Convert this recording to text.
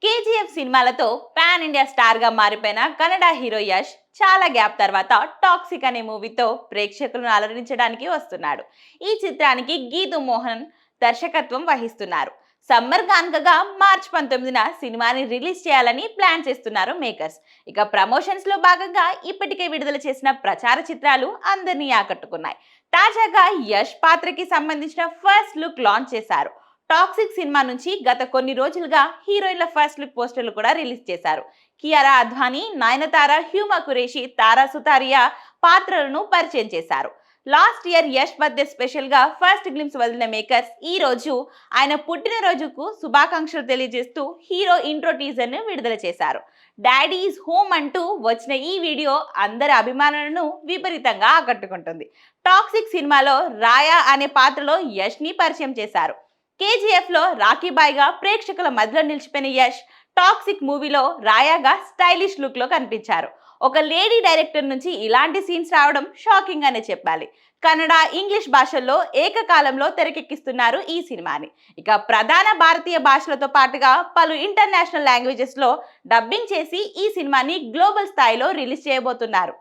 KGF సినిమాలతో pan India star గా మారిపోయిన కన్నడ హీరో యష్ చాలా గ్యాప్ తర్వాత టాక్సిక్ అనే మూవీతో ప్రేక్షకులను అలరించడానికి వస్తున్నాడు. ఈ చిత్రానికి గీతు మోహన్ దర్శకత్వం వహిస్తున్నారు. సమ్మర్ కానుకగా మార్చ్ 19న సినిమాని రిలీజ్ చేయాలని ప్లాన్ చేస్తున్నారు మేకర్స్. ఇక ప్రమోషన్స్ లో భాగంగా ఇప్పటికే విడుదల చేసిన ప్రచార చిత్రాలు అందరినీ ఆకట్టుకున్నాయి. తాజాగా యష్ పాత్రకి సంబంధించిన ఫస్ట్ లుక్ లాంచ్ చేశారు. టాక్సిక్ సినిమా నుంచి గత కొన్ని రోజులుగా హీరోయిన్ల ఫస్ట్ లుక్ పోస్టర్లు కూడా రిలీజ్ చేశారు. కియారా అద్వానీ, నయనతార, హ్యూమా కురేషి, తారా సుతారియా పాత్రలను పరిచయం చేశారు. Last year Yash birthday special గా ఫస్ట్ గ్లిమ్స్ వదిలిన మేకర్స్ ఈ రోజు ఆయన పుట్టినరోజుకు శుభాకాంక్షలు తెలియజేస్తూ హీరో ఇంట్రో టీజర్ ను విడుదల చేశారు. డాడీ ఈజ్ హోమ్ అంటూ వచ్చిన ఈ వీడియో అందరి అభిమానులను విపరీతంగా ఆకట్టుకుంటుంది. టాక్సిక్ సినిమాలో రాయా అనే పాత్రలో యష్ ని పరిచయం చేశారు. కేజీఎఫ్ లో రాఖీబాయ్ గా ప్రేక్షకుల మధ్యలో నిలిచిపోయిన యష్ టాక్సిక్ మూవీలో రాయాగా స్టైలిష్ లుక్ లో కనిపించారు. ఒక లేడీ డైరెక్టర్ నుంచి ఇలాంటి సీన్స్ రావడం షాకింగ్ అనే చెప్పాలి. కన్నడ, ఇంగ్లీష్ భాషల్లో ఏకకాలంలో తెరకెక్కిస్తున్నారు ఈ సినిమాని. ఇక ప్రధాన భారతీయ భాషలతో పాటుగా పలు ఇంటర్నేషనల్ లాంగ్వేజెస్ లో డబ్బింగ్ చేసి ఈ సినిమాని గ్లోబల్ స్థాయిలో రిలీజ్ చేయబోతున్నారు.